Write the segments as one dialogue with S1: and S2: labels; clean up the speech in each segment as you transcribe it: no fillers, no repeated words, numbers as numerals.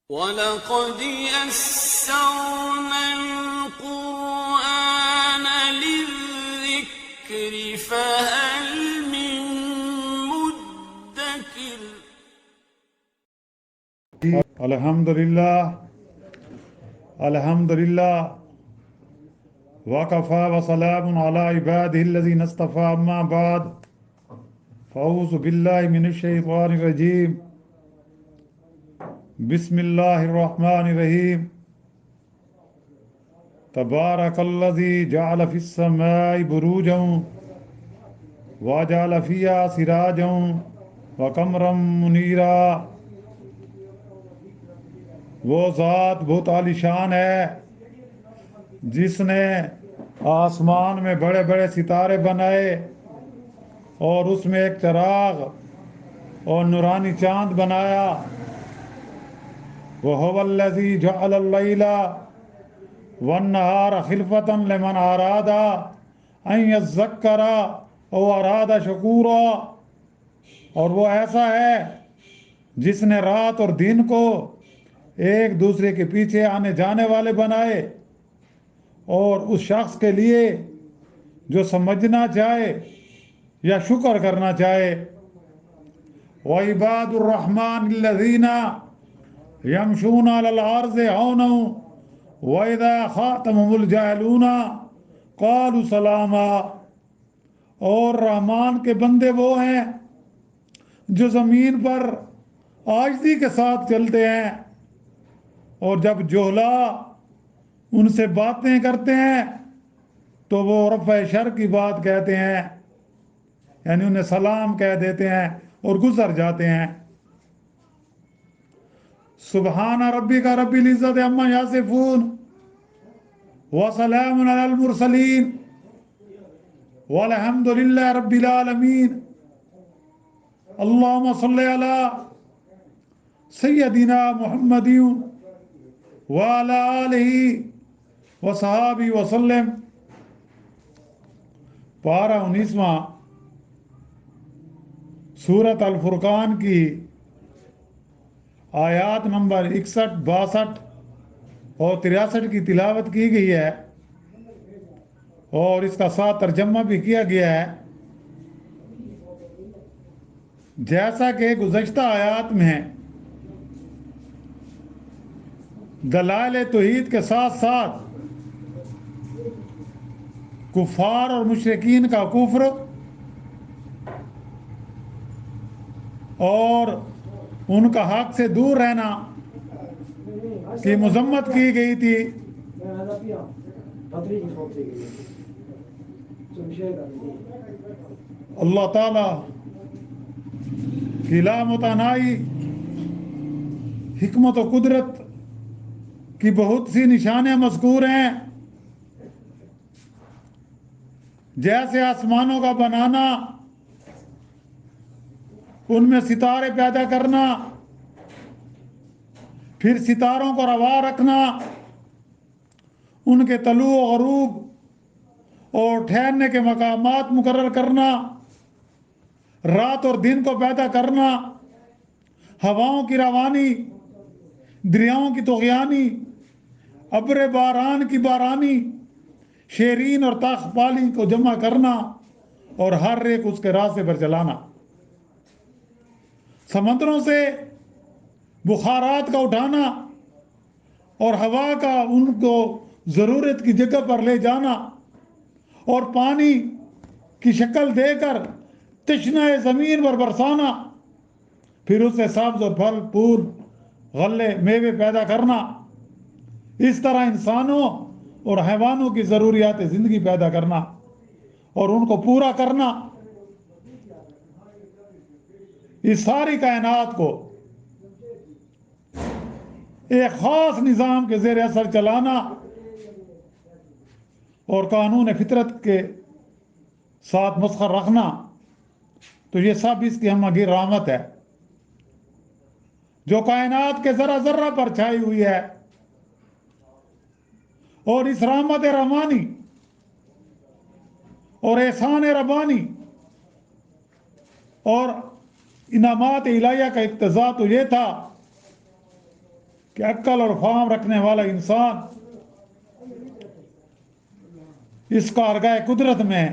S1: وَلَقَدْ يَسَّرْنَا الْقُرْآنَ لِلذِّكْرِ فَهَلْ مِن مُّدَّكِرٍ۔
S2: الحمدللہ وکفیٰ وسلام علی عبادہ الذین اصطفیٰ، اما بعد فاعوذ باللہ من الشیطان الرجیم، بسم اللہ الرحمن الرحیم۔ تبارک الذی جعل فی السماء بروجا وجعل فیہا سراجا وقمرا منیرا۔ وہ ذات بہت عالی شان ہے جس نے آسمان میں بڑے بڑے ستارے بنائے اور اس میں ایک چراغ اور نورانی چاند بنایا۔ وَهُوَ الَّذِي جَعَلَ اللَّيْلَ وَالنَّهَارَ خِلْفَةً لِمَنْ أَرَادَ أَنْ يَذَّكَّرَ أَوْ أَرَادَ شُكُورًا۔ اور وہ ایسا ہے جس نے رات اور دن کو ایک دوسرے کے پیچھے آنے جانے والے بنائے، اور اس شخص کے لیے جو سمجھنا چاہے یا شکر کرنا چاہے۔ وَعِبَادُ الرَّحْمَنِ الَّذِينَ يَمْشُونَ عَلَى الْأَرْضِ هَوْنًا وَإِذَا خَاطَبَهُمُ الْجَاهِلُونَ قَالُوا سَلَامًا۔ اور رحمان کے بندے وہ ہیں جو زمین پر عاجزی کے ساتھ چلتے ہیں، اور جب جہلا ان سے باتیں کرتے ہیں تو وہ رفع شر کی بات کہتے ہیں، یعنی انہیں سلام کہہ دیتے ہیں اور گزر جاتے ہیں۔ سبحان ربک رب العزت عما یصفون وسلام علی المرسلین والحمد للہ رب العالمین۔ اللہم صلی علی سیدنا محمد وعلی آلہ وصحابہ وسلم۔ پارہ 19واں سورۃ الفرقان کی آیات نمبر 61، 62 اور 63 کی تلاوت کی گئی ہے، اور اس کا ساتھ ترجمہ بھی کیا گیا ہے۔ جیسا کہ گزشتہ آیات میں دلائل توحید کے ساتھ ساتھ کفار اور مشرکین کا کفر اور ان کا حق سے دور رہنا کی مذمت کی گئی تھی، اللہ تعالی کی لامتناہی حکمت و قدرت کی بہت سی نشانیاں مذکور ہیں، جیسے آسمانوں کا بنانا، ان میں ستارے پیدا کرنا، پھر ستاروں کو روا رکھنا، ان کے طلوع و غروب اور ٹھہرنے کے مقامات مقرر کرنا، رات اور دن کو پیدا کرنا، ہواؤں کی روانی، دریاؤں کی طغیانی، ابر باران کی بارانی، شیرین اور تاخ پالی کو جمع کرنا اور ہر ایک اس کے راستے پر چلانا، سمندروں سے بخارات کا اٹھانا اور ہوا کا ان کو ضرورت کی جگہ پر لے جانا، اور پانی کی شکل دے کر تشنہ زمین پر برسانا، پھر اس سے سبز اور پھل پھول غلے میوے پیدا کرنا، اس طرح انسانوں اور حیوانوں کی ضروریات زندگی پیدا کرنا اور ان کو پورا کرنا، اس ساری کائنات کو ایک خاص نظام کے زیر اثر چلانا اور قانون فطرت کے ساتھ مسخر رکھنا، تو یہ سب اس کی ہمہ گیر رحمت ہے جو کائنات کے ذرہ ذرہ پر چھائی ہوئی ہے۔ اور اس رحمت رحمانی اور احسان ربانی اور انعامات الہیہ کا اقتضا تو یہ تھا کہ عقل اور فہم رکھنے والا انسان اس کارگاہ قدرت میں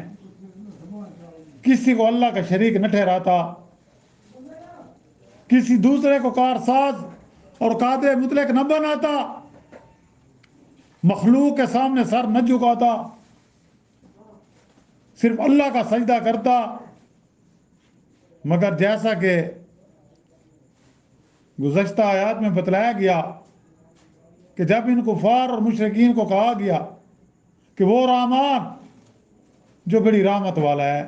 S2: کسی کو اللہ کا شریک نہ ٹھہراتا، کسی دوسرے کو کارساز اور قادر مطلق نہ بناتا، مخلوق کے سامنے سر نہ جھکاتا، صرف اللہ کا سجدہ کرتا۔ مگر جیسا کہ گزشتہ آیات میں بتلایا گیا کہ جب ان کفار اور مشرکین کو کہا گیا کہ وہ رحمان جو بڑی رحمت والا ہے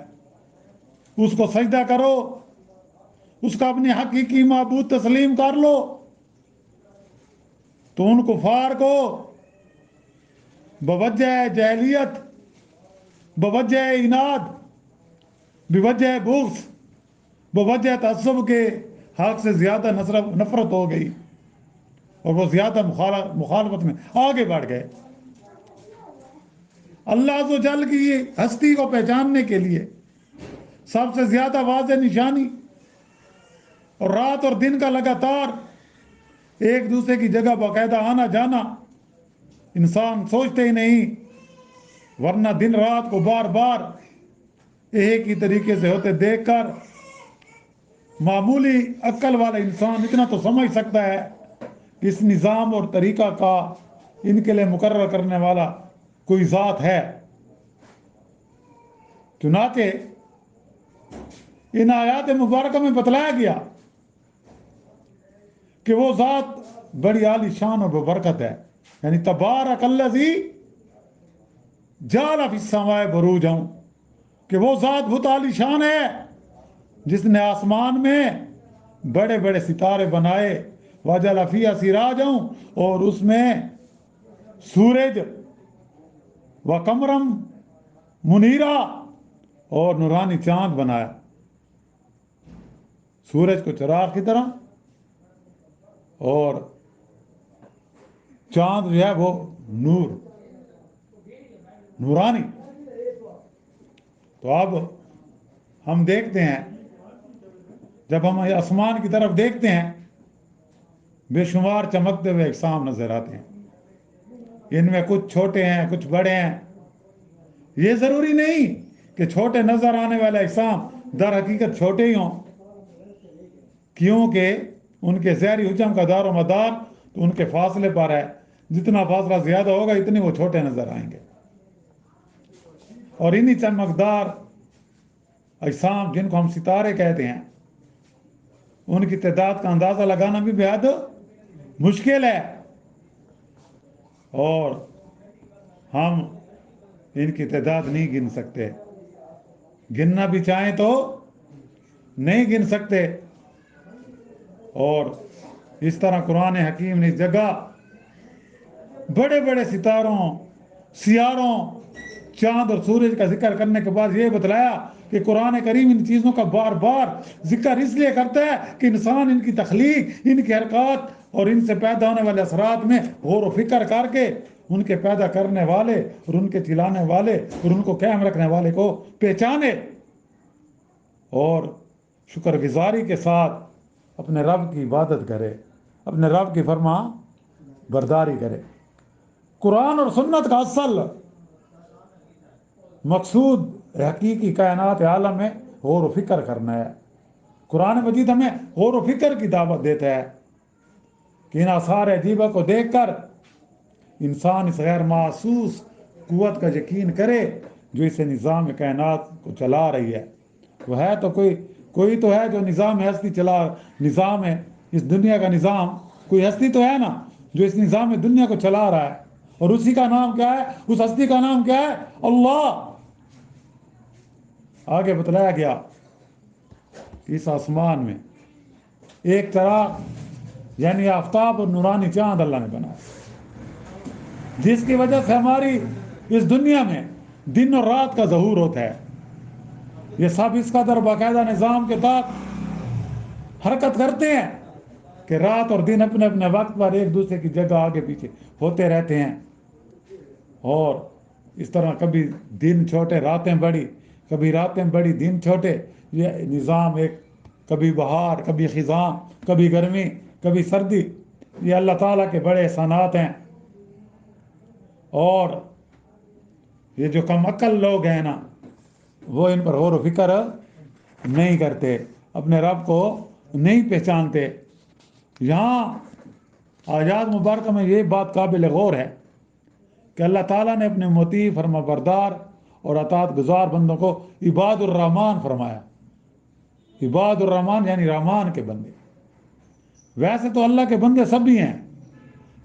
S2: اس کو سجدہ کرو، اس کا اپنی حقیقی معبود تسلیم کر لو، تو ان کفار کو بوجہ جاہلیت، بوجہ عناد، بوجہ بغض، بوجہ تعصب کے حق سے زیادہ نفرت ہو گئی اور وہ زیادہ مخالفت میں آگے بڑھ گئے۔ اللہ عز و جل کی ہستی کو پہچاننے کے لیے سب سے زیادہ واضح نشانی اور رات اور دن کا لگاتار ایک دوسرے کی جگہ باقاعدہ آنا جانا انسان سوچتے ہی نہیں، ورنہ دن رات کو بار بار ایک ہی طریقے سے ہوتے دیکھ کر معمولی عقل والا انسان اتنا تو سمجھ سکتا ہے کہ اس نظام اور طریقہ کا ان کے لیے مقرر کرنے والا کوئی ذات ہے۔ چنانچہ ان آیات مبارکہ میں بتلایا گیا کہ وہ ذات بڑی عالی شان اور ببرکت ہے، یعنی تبارک الذی جعل فی السماء بروجا، کہ وہ ذات بہت عالی شان ہے جس نے آسمان میں بڑے بڑے ستارے بنائے، وجعل فیہا سراجا، اور اس میں سورج وقمرم منیرا اور نورانی چاند بنایا، سورج کو چراغ کی طرح اور چاند جو ہے وہ نورانی۔ تو اب ہم دیکھتے ہیں، جب ہم آسمان کی طرف دیکھتے ہیں بے شمار چمکتے ہوئے اجسام نظر آتے ہیں، ان میں کچھ چھوٹے ہیں کچھ بڑے ہیں۔ یہ ضروری نہیں کہ چھوٹے نظر آنے والے اجسام در حقیقت چھوٹے ہی ہوں، کیونکہ ان کے ظاہری حجم کا دار و مدار تو ان کے فاصلے پر ہے، جتنا فاصلہ زیادہ ہوگا اتنے وہ چھوٹے نظر آئیں گے۔ اور انہی چمکدار اجسام جن کو ہم ستارے کہتے ہیں، ان کی تعداد کا اندازہ لگانا بھی بہت مشکل ہے، اور ہم ان کی تعداد نہیں گن سکتے، گننا بھی چاہیں تو نہیں گن سکتے۔ اور اس طرح قرآن حکیم نے اس جگہ بڑے بڑے ستاروں، سیاروں، چاند اور سورج کا ذکر کرنے کے بعد یہ بتلایا کہ قرآن کریم ان چیزوں کا بار بار ذکر اس لیے کرتا ہے کہ انسان ان کی تخلیق، ان کی حرکات اور ان سے پیدا ہونے والے اثرات میں غور و فکر کر کے ان کے پیدا کرنے والے اور ان کے چلانے والے اور ان کو قائم رکھنے والے کو پہچانے اور شکر گزاری کے ساتھ اپنے رب کی عبادت کرے، اپنے رب کی فرما برداری کرے۔ قرآن اور سنت کا اصل مقصود حقیقی کائنات عالم میں غور و فکر کرنا ہے۔ قرآن مجید ہمیں غور و فکر کی دعوت دیتا ہے کہ ان آثار عجیبہ کو دیکھ کر انسان اس غیر محسوس قوت کا یقین کرے جو اس نظام کائنات کو چلا رہی ہے۔ وہ ہے تو کوئی تو ہے جو نظام ہستی نظام ہے اس دنیا کا نظام، کوئی ہستی تو ہے نا جو اس نظام دنیا کو چلا رہا ہے، اور اسی کا نام کیا ہے؟ اس ہستی کا نام کیا ہے؟ اللہ۔ آگے بتلایا گیا کہ اس آسمان میں ایک چراغ یعنی آفتاب اور نورانی چاند اللہ نے بنایا، جس کی وجہ سے ہماری اس دنیا میں دن اور رات کا ظہور ہوتا ہے۔ یہ سب اس قدر باقاعدہ نظام کے تحت حرکت کرتے ہیں کہ رات اور دن اپنے اپنے وقت پر ایک دوسرے کی جگہ آگے پیچھے ہوتے رہتے ہیں، اور اس طرح کبھی دن چھوٹے راتیں بڑی، کبھی راتیں بڑی دن چھوٹے۔ یہ نظام ایک کبھی بہار، کبھی خزاں، کبھی گرمی، کبھی سردی، یہ اللہ تعالیٰ کے بڑے احسانات ہیں. اور یہ جو کم عقل لوگ ہیں نا وہ ان پر غور و فکر نہیں کرتے، اپنے رب کو نہیں پہچانتے. یہاں آیات مبارکہ میں یہ بات قابل غور ہے کہ اللہ تعالیٰ نے اپنے مطیع، فرما بردار اور اطاعت گزار بندوں کو عباد الرحمن فرمایا. عباد الرحمن یعنی رحمان کے بندے. ویسے تو اللہ کے بندے سب بھی ہیں،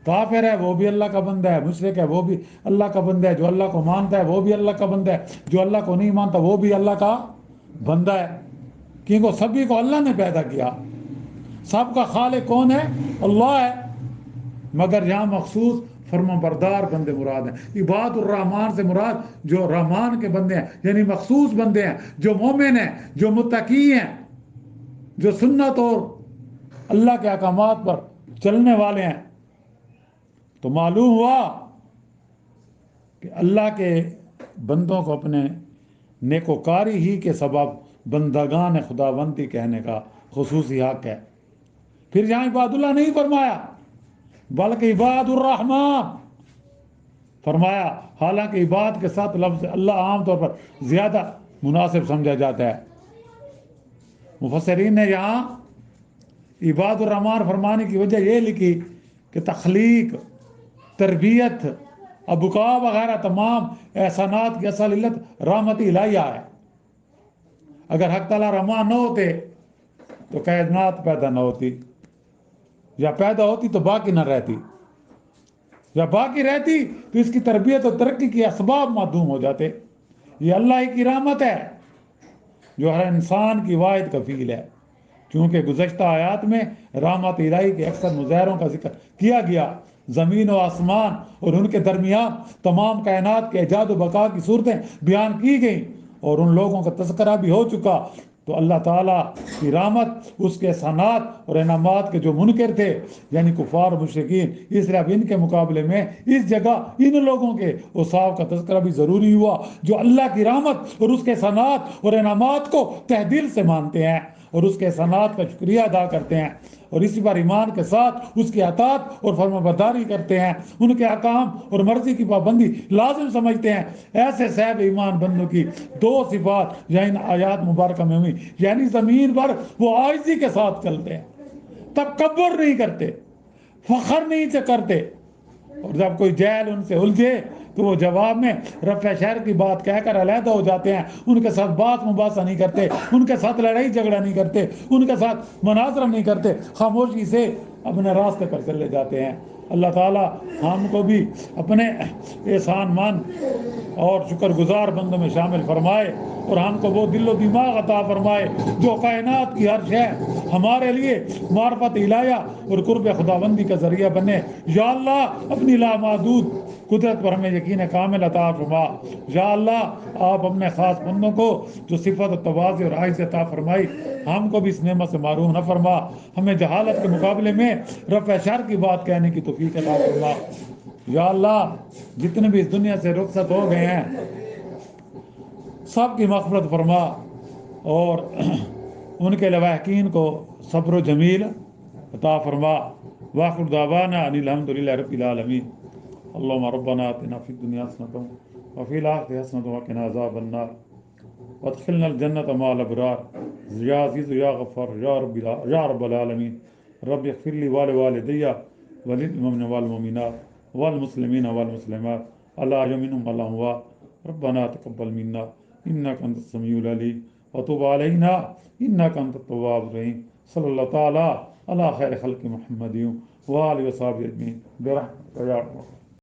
S2: کافر ہے وہ بھی اللہ کا بندہ ہے، مشرک ہے وہ بھی اللہ کا بندہ ہے، جو اللہ کو مانتا ہے وہ بھی اللہ کا بندہ ہے، جو اللہ کو نہیں مانتا وہ بھی اللہ کا بندہ ہے. کیونکہ سبھی کو اللہ نے پیدا کیا، سب کا خالق کون ہے؟ اللہ ہے. مگر یہاں مخصوص فرما بردار بندے مراد ہیں. عباد الرحمن سے مراد جو رحمان کے بندے ہیں، یعنی مخصوص بندے ہیں، جو مومن ہیں، جو متقی ہیں، جو سنت اور اللہ کے احکامات پر چلنے والے ہیں. تو معلوم ہوا کہ اللہ کے بندوں کو اپنے نیکوکاری ہی کے سبب بندگان خداوندی کہنے کا خصوصی حق ہے. پھر یہاں عباد اللہ نہیں فرمایا بلکہ عباد الرحمن فرمایا، حالانکہ عباد کے ساتھ لفظ اللہ عام طور پر زیادہ مناسب سمجھا جاتا ہے. مفسرین نے یہاں عباد الرحمن فرمانے کی وجہ یہ لکھی کہ تخلیق، تربیت، ابقاء وغیرہ تمام احسانات کی اصل علت رحمت الہیہ ہے. اگر حق تعالیٰ رحمان نہ ہوتے تو کائنات پیدا نہ ہوتی، یا پیدا ہوتی تو باقی نہ رہتی، یا باقی رہتی تو اس کی تربیت اور ترقی کے اسباب معدوم ہو جاتے. یہ اللہ کی رحمت ہے جو ہر انسان کی واحد کفیل ہے. چونکہ گزشتہ آیات میں رحمت الہی کے اکثر مظاہروں کا ذکر کیا گیا، زمین و آسمان اور ان کے درمیان تمام کائنات کے ایجاد و بقا کی صورتیں بیان کی گئیں اور ان لوگوں کا تذکرہ بھی ہو چکا. تو اللہ تعالیٰ کی رحمت، اس کے احسانات اور انعامات کے جو منکر تھے یعنی کفار و مشرکین، اس لیے اب ان کے مقابلے میں اس جگہ ان لوگوں کے اوصاف کا تذکرہ بھی ضروری ہوا جو اللہ کی رحمت اور اس کے احسانات اور انعامات کو تہ دل سے مانتے ہیں اور اس کے احسانات کا شکریہ ادا کرتے ہیں اور اسی پر ایمان کے ساتھ اس کی اطاعت اور فرمانبرداری کرتے ہیں، ان کے احکام اور مرضی کی پابندی لازم سمجھتے ہیں. ایسے صاحب ایمان بندوں کی دو صفات یا ان آیات مبارکہ میں ہوئی، یعنی زمین پر وہ عاجزی کے ساتھ چلتے ہیں، تکبر نہیں کرتے، فخر نہیں کرتے، اور جب کوئی جہل ان سے الجھے تو وہ جواب میں رفع شر کی بات کہہ کر علیحدہ ہو جاتے ہیں. ان کے ساتھ بات مباحثہ نہیں کرتے، ان کے ساتھ لڑائی جھگڑا نہیں کرتے، ان کے ساتھ مناظرہ نہیں کرتے، خاموشی سے اپنے راستے پر چلے جاتے ہیں. اللہ تعالیٰ ہم کو بھی اپنے احسان مند اور شکر گزار بندوں میں شامل فرمائے اور ہم کو وہ دل و دماغ عطا فرمائے جو کائنات کی ہر شے ہمارے لیے معرفت الہیہ اور قرب خداوندی کا ذریعہ بنے. یا اللہ اپنی لامحدود قدرت پر ہمیں یقین کامل عطا فرما. یا اللہ آپ اپنے خاص بندوں کو جو صفت و تواضع اور عاجزی عطا فرمائی ہم کو بھی اس نعمت سے محروم نہ فرما. ہمیں جہالت کے مقابلے میں رفع شر کی بات کہنے کی توفیق عطا فرما. یا اللہ جتنے بھی اس دنیا سے رخصت ہو گئے ہیں سب کی مغفرت فرما اور ان کے لواحقین کو صبر و جمیل عطا فرما. وآخر دعوانا ان الحمد للہ رب العالمین. اللهم ربنا آتنا في الدنيا حسنة وفي الآخرة حسنة وقنا عذاب النار وادخلنا الجنة مع الأبرار. يا عزيز يا غفار يا رب العالمين. رب اغفر لي ولوالدي وللمؤمنين والمؤمنات والمسلمين والمسلمات الأحياء منهم والأموات. ربنا تقبل منا إنك أنت السميع العليم وتب علينا إنك أنت التواب الرحيم. صلى الله تعالى على خير خلق محمد وآله وصحبه أجمعين برحمتك يا رب.